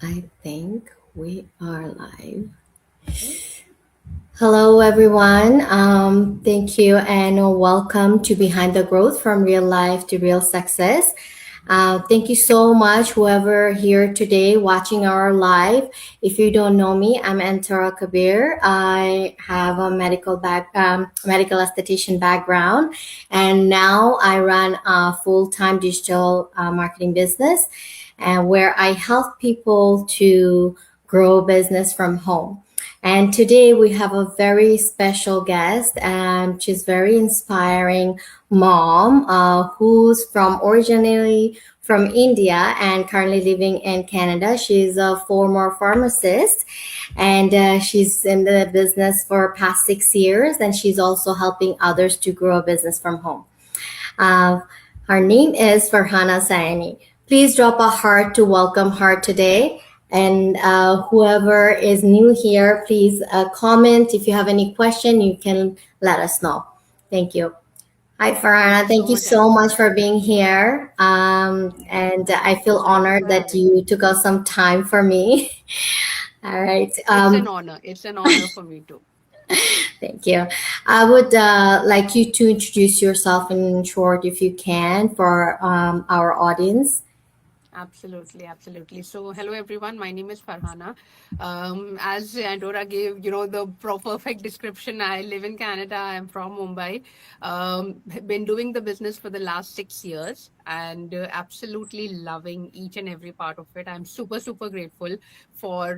I think we are live. Hello, everyone. Thank you and welcome to Behind the Growth from Real Life to Real Success. Thank you so much, whoever here today watching our live. If you don't know me, I'm Antara Kabir. I have a medical esthetician background, and now I run a full-time digital marketing business, and where I help people to grow business from home. And today we have a very special guest, and she's very inspiring mom who's from originally from India and currently living in Canada. She's a former pharmacist, and she's in the business for past 6 years, and she's also helping others to grow a business from home. Uh, Her name is Farhana Sayani. Please drop a heart to welcome her today. And whoever is new here, please comment. If you have any question, you can let us know. Thank you. Hi, Thank Farhana. you Thank so you much, so Antara. much for being here. And I feel Thank you honored for that having me. you took out some time for me. All right. It's an honor. It's an honor for me too. Thank you. I would like you to introduce yourself in short, if you can, for our audience. Absolutely, absolutely. So, hello everyone. My name is Farhana. As Andorra gave, the perfect description, I live in Canada. I'm from Mumbai. Been doing the business for the last 6 years and absolutely loving each and every part of it. I'm super, super grateful for,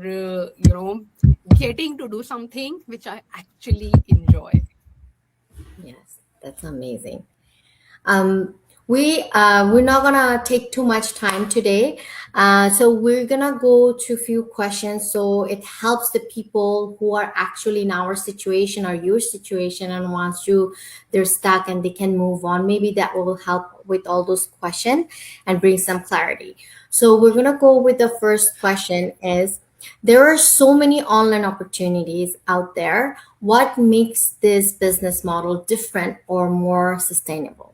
getting to do something which I actually enjoy. Yes, that's amazing. Um, we're not gonna take too much time today, so we're gonna go to a few questions so it helps the people who are actually in our situation or your situation and wants to they're stuck and they can move on. Maybe that will help with all those questions and bring some clarity. So we're gonna go with the first question is there are so many online opportunities out there. What makes this business model different or more sustainable?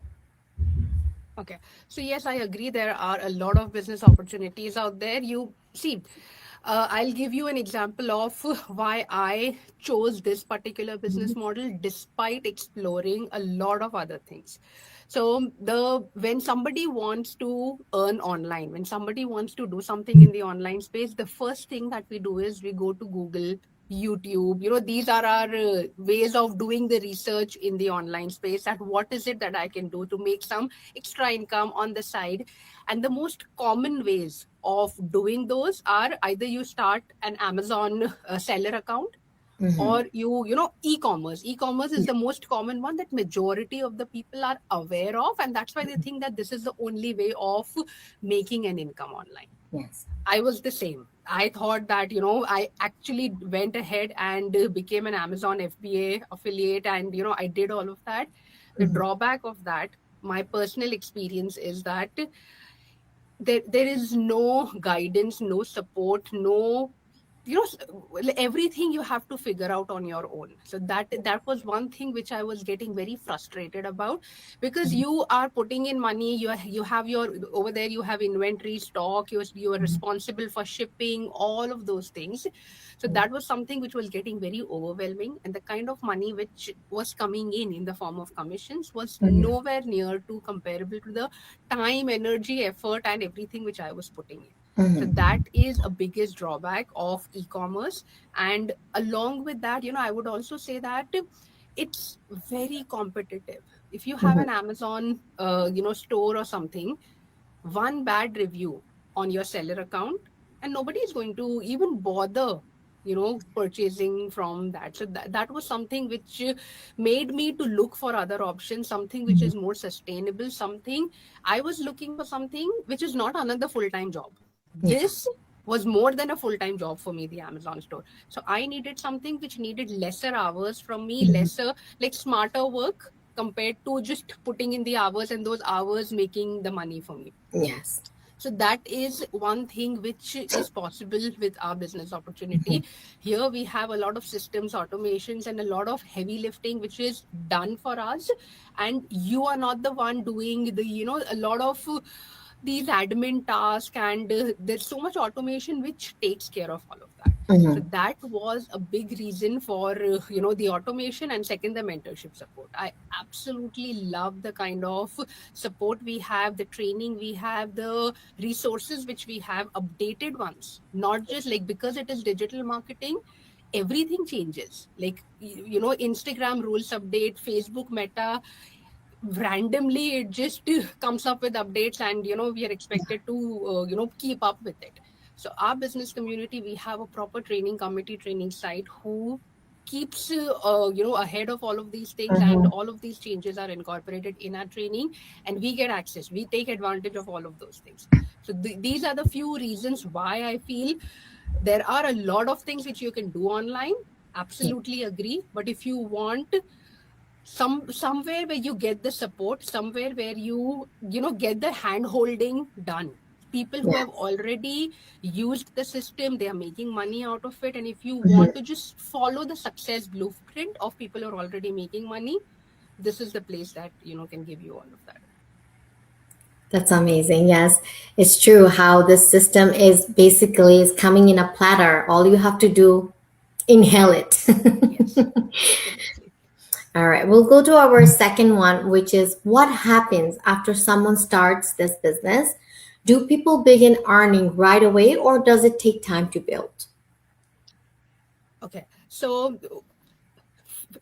Okay. So yes, I agree. There are a lot of business opportunities out there. You see, I'll give you an example of why I chose this particular business model despite exploring a lot of other things. So the when somebody wants to earn online, when somebody wants to do something in the online space, the first thing that we do is we go to Google, YouTube. These are our ways of doing the research in the online space. That what is it that I can do to make some extra income on the side. And the most common ways of doing those are either you start an Amazon seller account, Mm-hmm. or e-commerce is the most common one that majority of the people are aware of, and that's why they think that this is the only way of making an income online. Yes. I was the same. I thought that, I actually went ahead and became an Amazon FBA affiliate, and, I did all of that. The Mm-hmm. drawback of that, my personal experience is that there is no guidance, no support, no, everything you have to figure out on your own. So that was one thing which I was getting very frustrated about, because you are putting in money, you have your over there, you have inventory, stock, you are responsible for shipping, all of those things. So that was something which was getting very overwhelming, and the kind of money which was coming in the form of commissions was Mm-hmm. nowhere near to comparable to the time, energy, effort, and everything which I was putting in. So Mm-hmm. that is a biggest drawback of e-commerce. And along with that, I would also say that it's very competitive. If you have Mm-hmm. an Amazon store or something, one bad review on your seller account and nobody is going to even bother purchasing from that. So that was something which made me to look for other options, something which is more sustainable, something I was looking for, something which is not another full-time job. Yeah. This was more than a full-time job for me, the Amazon store. So I needed something which needed lesser hours from me, Mm-hmm. lesser, like smarter work, compared to just putting in the hours and those hours making the money for me. Yes. So that is one thing which is possible with our business opportunity. Here we have a lot of systems, automations, and a lot of heavy lifting which is done for us, and you are not the one doing the a lot of these admin tasks, and there's so much automation which takes care of all of that. So Mhm. that was a big reason for the automation, and second, the mentorship support. I absolutely love the kind of support we have, the training we have, the resources which we have, updated ones, not just like, because it is digital marketing, everything changes. Like, Instagram rules update, Facebook meta, randomly it just comes up with updates, and we are expected to keep up with it. So our business community, we have a proper training committee, training site, who keeps ahead of all of these things, and Mhm. all of these changes are incorporated in our training, and we get access, we take advantage of all of those things. So these are the few reasons why I feel there are a lot of things which you can do online. Yeah. Absolutely agree. But if you want somewhere where you get the support, somewhere where you get the hand holding done, people who have Yes. already used the system, they are making money out of it, and if you want Mhm. to just follow the success blueprint of people who are already making money, this is the place that can give you all of that. That's amazing. Yes, it's true how this system is basically is coming in a platter. All you have to do, inhale it. Yes, definitely. All right, we'll go to our second one, which is what happens after someone starts this business? Do people begin earning right away or does it take time to build? Okay, so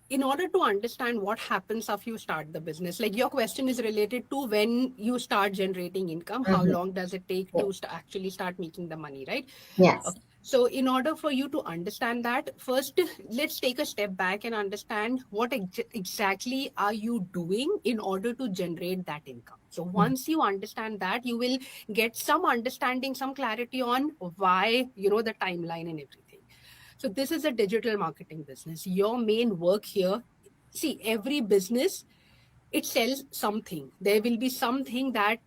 in order to understand what happens after you start the business, like your question is related to when you start generating income, how Mhm. long does it take Yeah. to actually start making the money, right? Yes. Okay. So in order for you to understand that, first let's take a step back and understand what exactly are you doing in order to generate that income. So once you understand that, you will get some understanding, some clarity on why, the timeline and everything. So this is a digital marketing business. Your main work here, see, every business, it sells something. There will be something that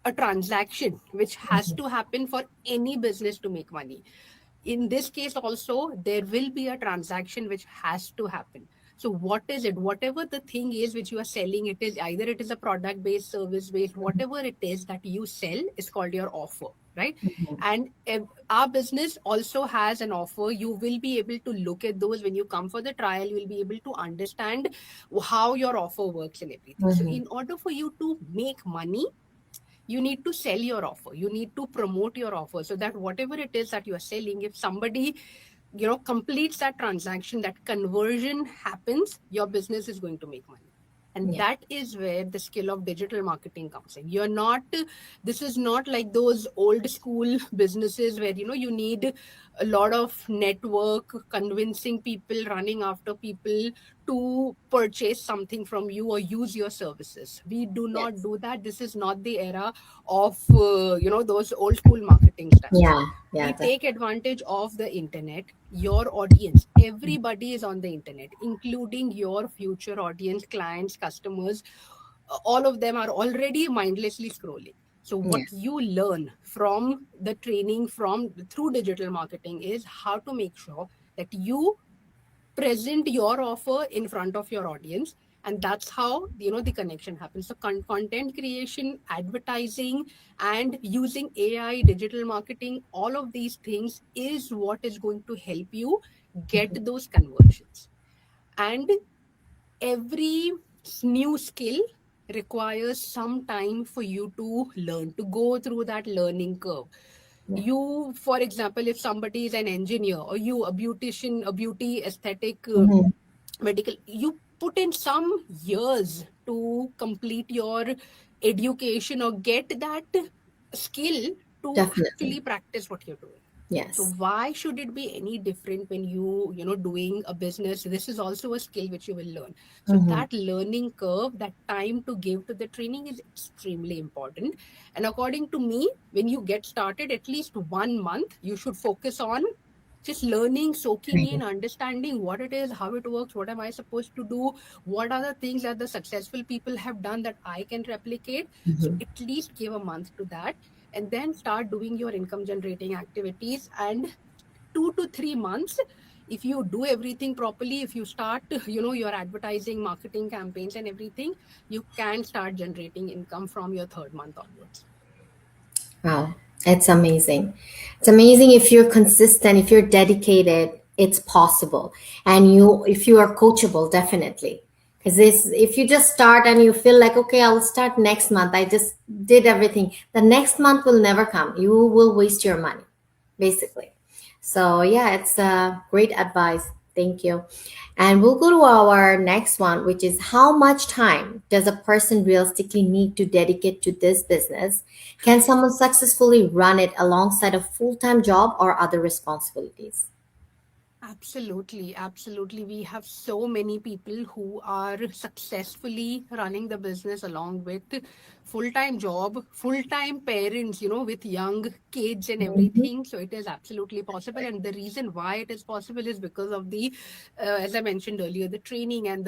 a transaction which has to happen for any business to make money. In this case also, there will be a transaction which has to happen. So what is it? Whatever the thing is which you are selling, it is either it is a product based, service based, whatever it is that you sell is called your offer, right? And our business also has an offer. You will be able to look at those when you come for the trial. You will be able to understand how your offer works and everything. So Mhm. in order for you to make money, you need to sell your offer, you need to promote your offer, so that whatever it is that you are selling, if somebody completes that transaction, that conversion happens, your business is going to make money. And Yeah. that is where the skill of digital marketing comes in. You're not This is not like those old school businesses where you need a lot of network, convincing people, running after people to purchase something from you or use your services. We do not Yes. do that. This is not the era of those old school marketing styles. Yeah. Yeah. We Definitely. take advantage of the internet. Your audience, everybody is on the internet, including your future audience, clients, customers. All of them are already mindlessly scrolling. So what Yes. you learn from the training from through digital marketing is how to make sure that you present your offer in front of your audience, and that's how the connection happens. So content creation, advertising, and using AI, digital marketing, all of these things is what is going to help you get those conversions. And every new skill requires some time for you to learn, to go through that learning curve. Yeah. You, for example, if somebody is an engineer, or you a beautician, a beauty aesthetic, Mhm. medical, you put in some years to complete your education or get that skill to Definitely. actually practice what you're doing. So Yes. why should it be any different when you doing a business? This is also a skill which you will learn. So Mhm. that learning curve, that time to give to the training is extremely important. And according to me, when you get started, at least 1 month you should focus on just learning, soaking in, Training. understanding what it is, how it works, what am I supposed to do, what are the things that the successful people have done that I can replicate. So Mhm. at least give a month to that, and then start doing your income generating activities. And 2 to 3 months, if you do everything properly, if you start your advertising, marketing campaigns and everything, you can start generating income from your third month onwards. Wow, it's amazing. It's amazing if you're consistent, if you're dedicated, it's possible. And if you are coachable, definitely. Because this, if you just start and you feel like, okay, I'll start next month, I just did everything, the next month will never come. You will waste your money, basically. So, yeah, it's great advice. Thank you. And we'll go to our next one, which is how much time does a person realistically need to dedicate to this business? Can someone successfully run it alongside a full time job or other responsibilities? Absolutely, absolutely. We have so many people who are successfully running the business along with full-time job, full-time parents, with young kids and Mhm. everything. So it is absolutely possible. And the reason why it is possible is because of as I mentioned earlier, the training and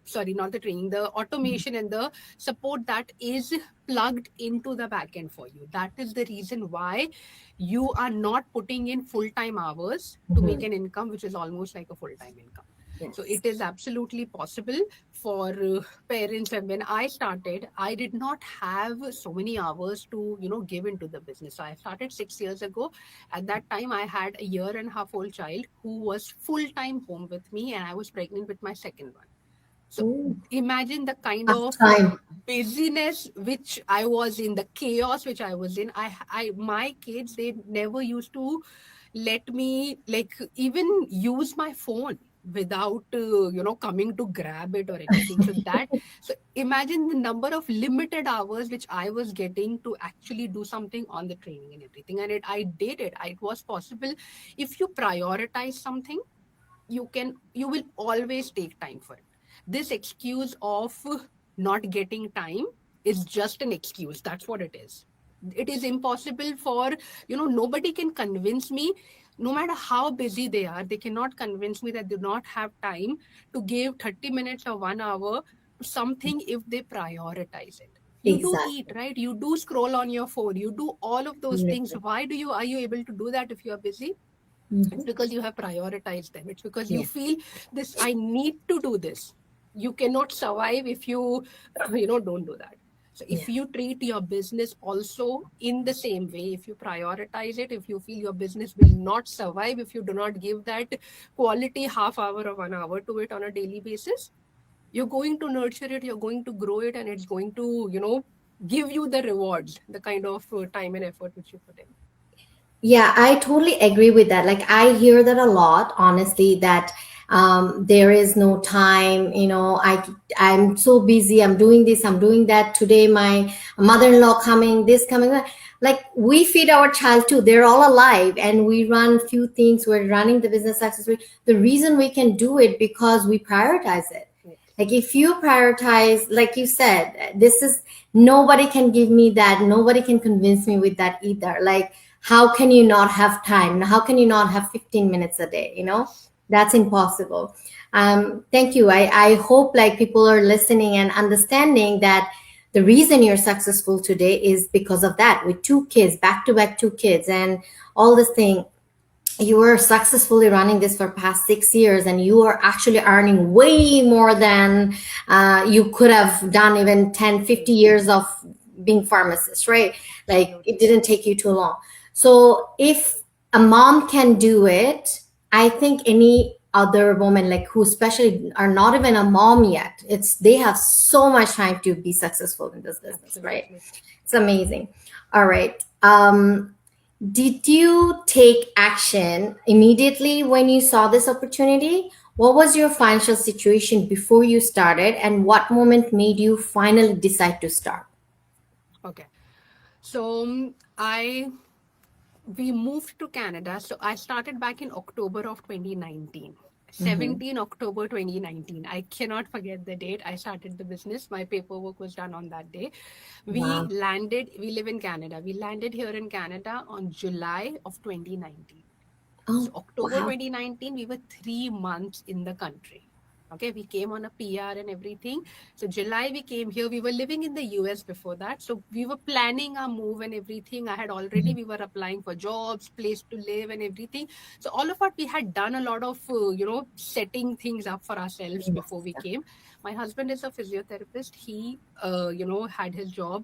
sorry, not the training, the automation and the support that is plugged into the backend for you. That is the reason why you are not putting in full-time hours to make Mhm. an income which is almost like a full-time income. So Yes. it is absolutely possible for parents. And when I started, I did not have so many hours to give into the business. So I started 6 years ago. At that time I had a year and a half old child who was full-time home with me, and I was pregnant with my second one. So Ooh, imagine the kind tough of time. busyness which I was in, the chaos which I was in. My kids, they never used to let me like even use my phone without coming to grab it or anything. So imagine the number of limited hours which I was getting to actually do something on the training and everything. And I did it. It was possible. If you prioritize something, you will always take time for it. This excuse of not getting time is just an excuse. That's what it is. It is impossible for, nobody can convince me. No matter how busy they are, they cannot convince me that they do not have time to give 30 minutes or 1 hour to something if they prioritize it. You do eat, Exactly. right? You do scroll on your phone, you do all of those things. Definitely. Why are you able to do that if you are busy? It's Mhm. because you have prioritized them. It's because you Yeah. feel this, I need to do this. You cannot survive if you don't do that. So Yeah. if you treat your business also in the same way, if you prioritize it, if you feel your business will not survive if you do not give that quality half hour or 1 hour to it on a daily basis, you're going to nurture it, you're going to grow it, and it's going to give you the rewards, the kind of time and effort which you put in. Yeah, I totally agree with that. Like, I hear that a lot, honestly, that there is no time. I'm so busy. I'm doing this. I'm doing that. Today, my mother-in-law coming. This coming. Like, we feed our child too. They're all alive, and we run few things. We're running the business successfully. The reason we can do it because we prioritize it. Yes. Like, if you prioritize, like you said, this is, nobody can give me that. Nobody can convince me with that either. Like, how can you not have time? How can you not have 15 minutes a day? Yes. That's impossible. Thank you. I hope like people are listening and understanding that the reason you're successful today is because of that, with two kids, back to back two kids, and all this thing. You were successfully running this for past 6 years, and you are actually earning way more than you could have done even 10, 50 Yes. years of being pharmacist, right? Like, it Absolutely. didn't take you too long. So if a mom can do it, I think any other woman, like, who especially are not even a mom yet, they have so much time to be successful in this business, right? Absolutely. It's amazing. All right. Did you take action immediately when you saw this opportunity? What was your financial situation before you started, and what moment made you finally decide to start? Okay. So I we moved to Canada. So I started back in October of 2019. Hmm. 17 October 2019. I cannot forget the date. I started the business. My paperwork was done on that day. Wow. We live in Canada. We landed here in Canada on July of 2019. So Oh, October wow. 2019, we were 3 months in the country. Okay, we came on a PR and everything. So July we came here. We were living in the US before that. So we were planning our move and everything. We were applying for jobs, place to live and everything. So all of what we had done a lot of, setting things up for ourselves before Yes. we came. My husband is a physiotherapist. He, had his job.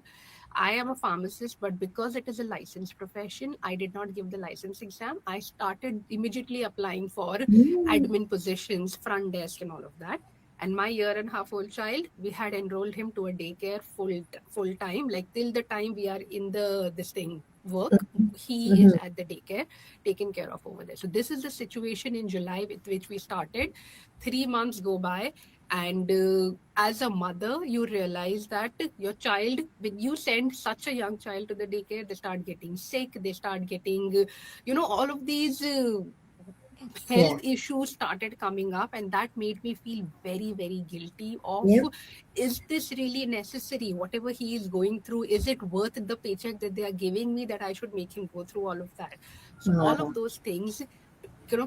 I am a pharmacist, but because it is a licensed profession, I did not give the license exam. I started immediately applying for Mm. admin positions, front desk, and all of that. And my year and a half old child, we had enrolled him to a daycare full time, like till the time we are in the this thing work, he is Mhm. at the daycare taken care of over there. So this is the situation in July with which we started. 3 months go by, and as a mother, you realize that your child, when you send such a young child to the daycare, they start getting sick, they start getting all of these health Yeah. issues started coming up, and that made me feel very, very guilty of, Yep. is this really necessary? Whatever he is going through, is it worth the paycheck that they are giving me, that I should make him go through all of that? So all of Oh. those things,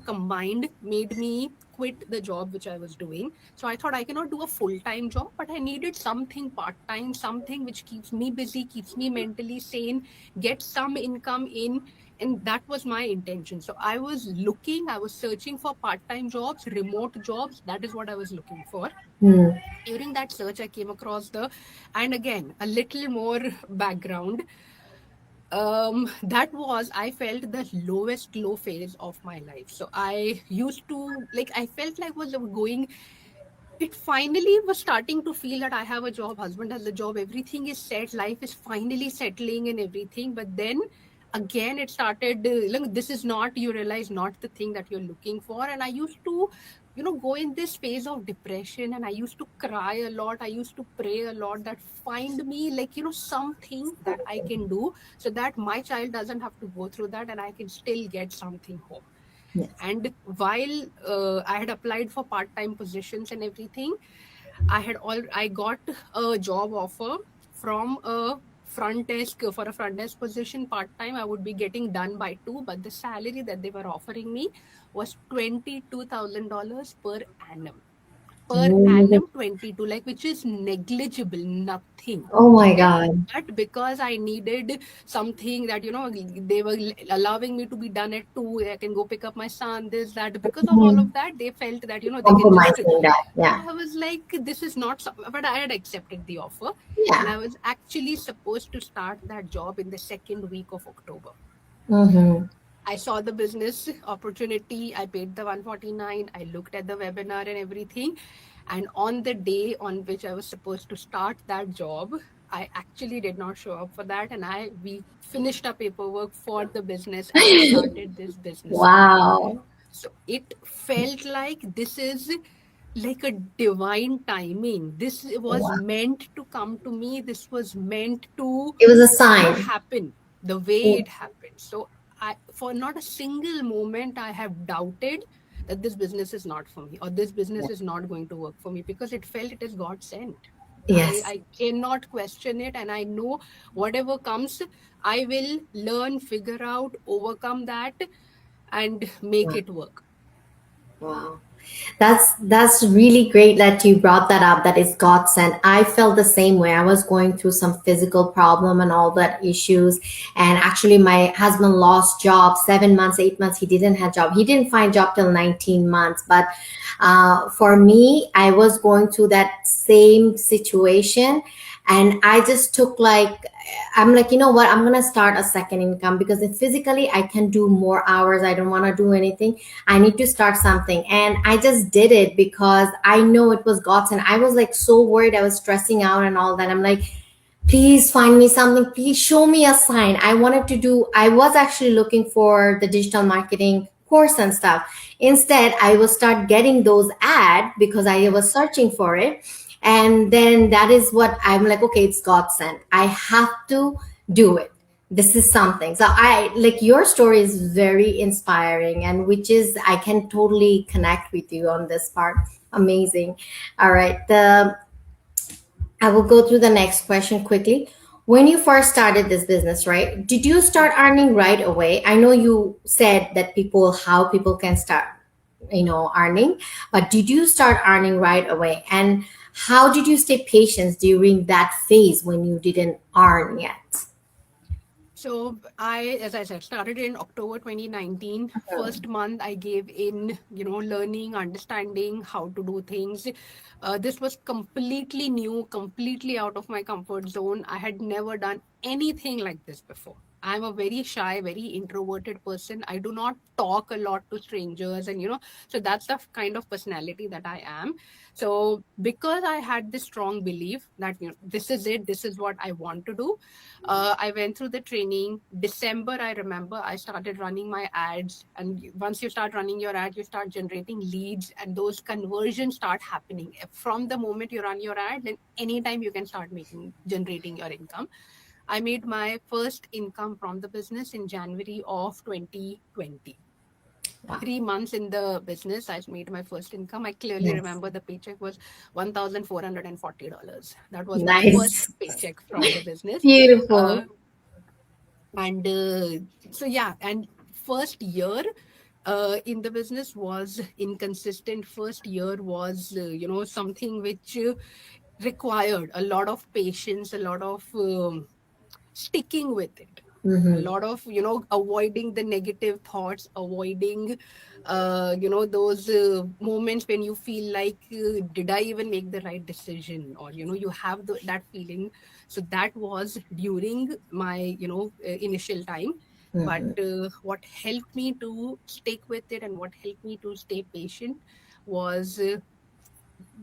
combined, made me quit the job which I was doing. So I thought I cannot do a full-time job, but I needed something part-time, something which keeps me busy, keeps me mentally sane, get some income in. And that was my intention. So I was searching for part-time jobs, remote jobs. That is what I was looking for. Hmm. During that search, I came across and again, a little more background. That was, I felt, the lowest low phase of my life. So I used to, like, I felt like was going, it finally was starting to feel that I have a job, husband has a job, everything is set, life is finally settling and everything. But then again, it started, look, this is not, you realize, not the thing that you're looking for. And I used to, go in this phase of depression, and I used to cry a lot. I used to pray a lot that find me, like, something that I can do so that my child doesn't have to go through that and I can still get something home. Yes. And while I had applied for part-time positions and everything, I got a job offer from a front desk position part-time. I would be getting done by 2, but the salary that they were offering me was $22,000 per Oh annum. 22, like, which is negligible, nothing. oh my Okay. God. But because I needed something that, they were allowing me to be done at 2, I can go pick up my son, this, that. Because of all Mhm. of that, they felt that, they can just. Compromising that. Yeah. I was like, this is not, but I had accepted the offer, and Yeah. I was actually supposed to start that job in the second week of October. Mm-hmm. I saw the business opportunity. I paid the 149. I looked at the webinar and everything. And on the day on which I was supposed to start that job, I actually did not show up for that. And we finished our paperwork for the business, and I started this business. Wow. So it felt like this is like a divine timing. This was Wow. meant to come to me. This was meant to, It was a sign. happen the way Yeah. it happened. So for not a single moment, I have doubted that this business is not for me, or this business is not going to work for me, because it felt it is God sent. Yes. I cannot question it. And I know whatever comes, I will learn, figure out, overcome that, and make it work. Wow. That's really great that you brought that up, that it's God sent. I felt the same way. I was going through some physical problem and all that issues. And actually my husband lost job 7 months, 8 months. He didn't have job. He didn't find job till 19 months. But for me, I was going through that same situation. And I just took like, I'm like, you know what? I'm gonna start a second income, because if physically I can do more hours, I don't want to do anything. I need to start something. And I just did it because I know it was God's. And I was like so worried. I was stressing out and all that. I'm like, please find me something. Please show me a sign. I was actually looking for the digital marketing course and stuff. Instead, I will start getting those ad because I was searching for it. And then that is what I'm like, okay, it's God sent. I have to do it. This is something. So I like, your story is very inspiring, and which is, I can totally connect with you on this part. Amazing. All right. I will go through the next question quickly. When you first started this business, right? Did you start earning right away? I know you said that how people can start, earning, but did you start earning right away? And how did you stay patient during that phase when you didn't earn yet? So as I said, started in October 2019. First month I gave in, learning, understanding how to do things. This was completely new, completely out of my comfort zone. I had never done anything like this before. I'm a very shy, very introverted person. I do not talk a lot to strangers, and so that's the kind of personality that I am. So because I had this strong belief that this is it, this is what I want to do, I went through the training. December, I remember, I started running my ads, and once you start running your ad, you start generating leads, and those conversions start happening from the moment you run your ad. Then anytime you can start making generating your income. I made my first income from the business in January of 2020. Wow. 3 months in the business, I made my first income. I clearly Nice. remember the paycheck was $1,440. That was my first Nice. paycheck from the business. Beautiful. Uh, and so, yeah, and first year in the business was inconsistent. First year was, something which required a lot of patience, a lot of sticking with it, a Mm-hmm. lot of avoiding the negative thoughts, avoiding those moments when you feel like, did I even make the right decision, or you have that feeling. So that was during my initial time. But Mm-hmm. what helped me to stick with it and what helped me to stay patient was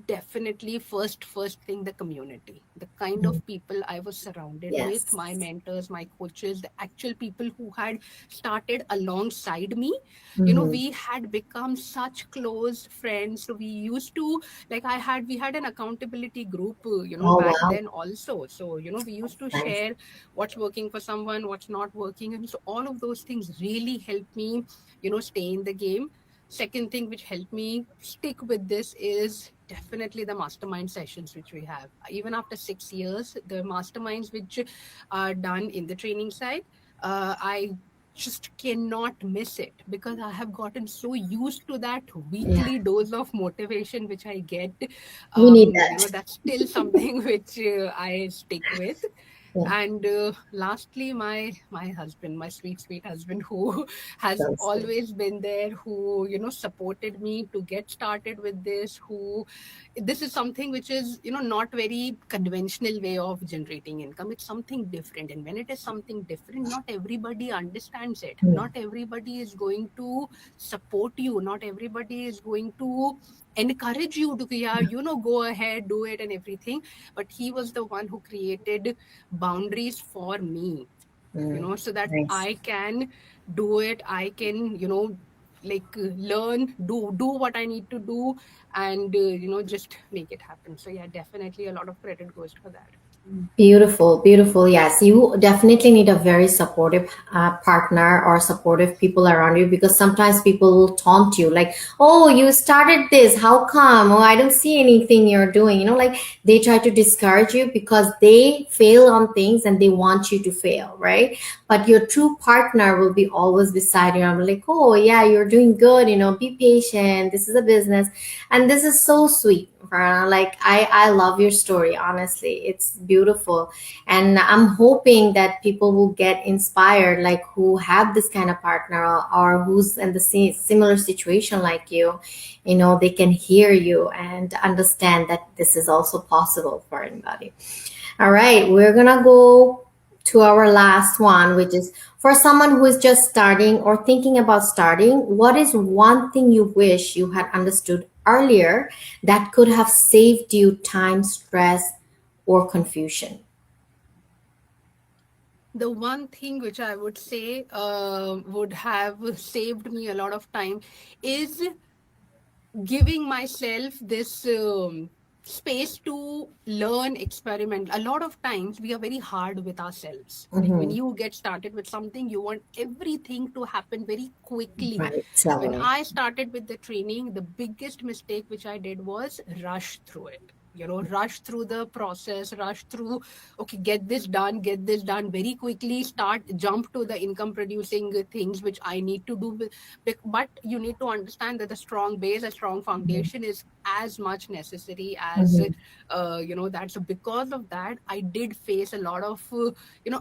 definitely first thing, the community, the kind of people I was surrounded with, Yes. my mentors, my coaches, the actual people who had started alongside me. Mm-hmm. We had become such close friends. So we used to, like, we had an accountability group Oh, back wow. then also. So we used to Nice. share what's working for someone, what's not working, and so all of those things really helped me stay in the game. Second thing which helped me stick with this is definitely the mastermind sessions which we have. Even after 6 years, the masterminds which are done in the training side, I just cannot miss it, because I have gotten so used to that Yeah. weekly dose of motivation which I get. We need that. That's still something which I stick with. Yeah. And lastly, my husband, my sweet husband, who has Sounds good. always been there, who supported me to get started with this. Who This is something which is not very conventional way of generating income. It's something different, and when it is something different, not everybody understands it. Mm. Not everybody is going to support you. Not everybody is going to encourage you to, yeah, go ahead, do it and everything. But he was the one who created boundaries for me, Mm. so that Nice. I can do it. I can like learn, do what I need to do, and just make it happen. So yeah, definitely a lot of credit goes for that. Beautiful, beautiful. Yes, you definitely need a very supportive partner or supportive people around you, because sometimes people will taunt you, like, "Oh, you started this. How come? Oh, I don't see anything you're doing." Like they try to discourage you because they fail on things and they want you to fail, right? But your true partner will be always beside you. I'm like, "Oh, yeah, you're doing good. Be patient. This is a business." And this is so sweet, Farna. Like I love your story. Honestly, it's beautiful, and I'm hoping that people will get inspired, like who have this kind of partner, or who's in the similar situation like you. They can hear you and understand that this is also possible for anybody. All right, we're gonna go to our last one, which is for someone who is just starting or thinking about starting, what is one thing you wish you had understood earlier that could have saved you time, stress, or confusion? The one thing which I would say would have saved me a lot of time is giving myself this space to learn, experiment. A lot of times we are very hard with ourselves. Like when Mm-hmm. you get started with something, you want everything to happen very quickly. Right, tell When me. I started with the training, the biggest mistake which I did was rush through it. Rush through the process, rush through, okay, get this done very quickly, jump to the income producing things which I need to do. But you need to understand that the strong base, a strong foundation is as much necessary as Mm-hmm. that. So because of that, I did face a lot of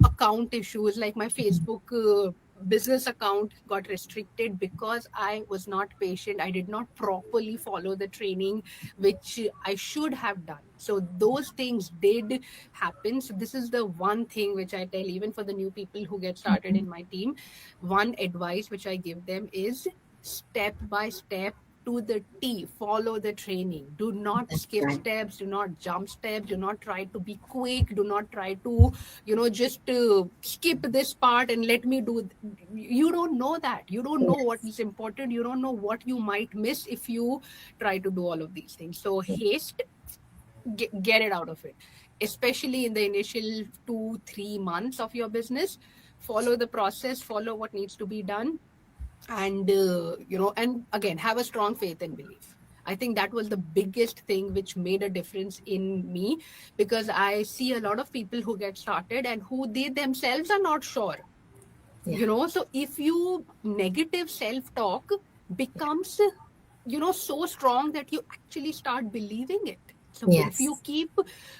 account issues, like my Facebook business account got restricted because I was not patient. I did not properly follow the training which I should have done. So those things did happen. So this is the one thing which I tell even for the new people who get started in my team. One advice which I give them is step by step to the T, follow the training. Do not That's skip right. steps, do not jump steps, do not try to be quick, do not try to, just skip this part and let me do. You don't know that. You don't know what Yes. is important. You don't know what you might miss if you try to do all of these things. So haste, get it out of it, especially in the initial 2-3 months of your business. Follow the process, follow what needs to be done, and and again, have a strong faith and belief. I think that was the biggest thing which made a difference in me, because I see a lot of people who get started and who they themselves are not sure. Yeah. So if you negative self talk becomes so strong that you actually start believing it. So if you Yes. keep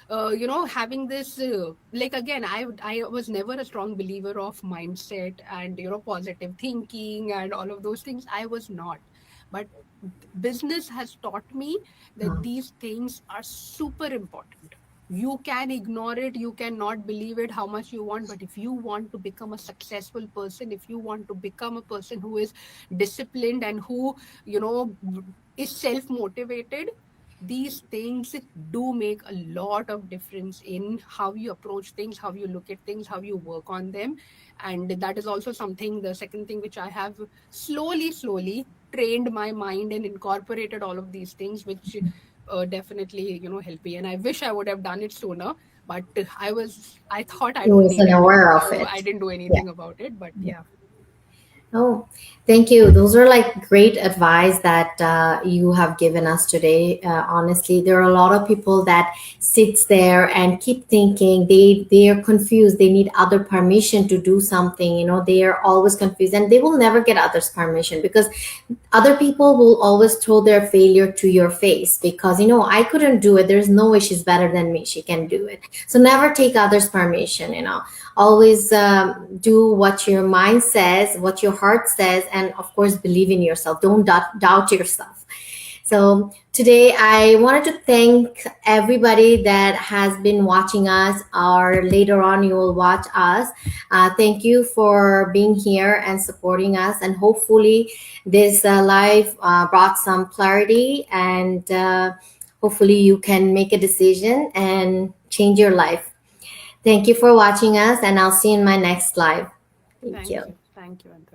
having this like, again, I was never a strong believer of mindset and positive thinking and all of those things. I was not. But business has taught me that Um, these things are super important. You can ignore it, you cannot believe it how much you want, but if you want to become a successful person, if you want to become a person who is disciplined and who you know is self motivated, these things do make a lot of difference in how you approach things, how you look at things, how you work on them. And that is also something, the second thing which I have slowly trained my mind and incorporated all of these things, which definitely help me. And I wish I would have done it sooner, but I thought I he don't need wasn't it, aware of so I it. didn't do Yeah. anything about it. But yeah. Oh, thank you. Those are like great advice that you have given us today. Honestly, there are a lot of people that sits there and keep thinking they are confused. They need other permission to do something. They are always confused, and they will never get others' permission because other people will always throw their failure to your face because I couldn't do it. There's no way she's better than me. She can do it. So never take others' permission. Always do what your mind says, what your heart says, and of course believe in yourself. Don't doubt yourself. So today I wanted to thank everybody that has been watching us, or later on you will watch us. Thank you for being here and supporting us, and hopefully this live brought some clarity, and hopefully you can make a decision and change your life. Thank you for watching us, and I'll see you in my next live. Thank you. Thank you, Anshul.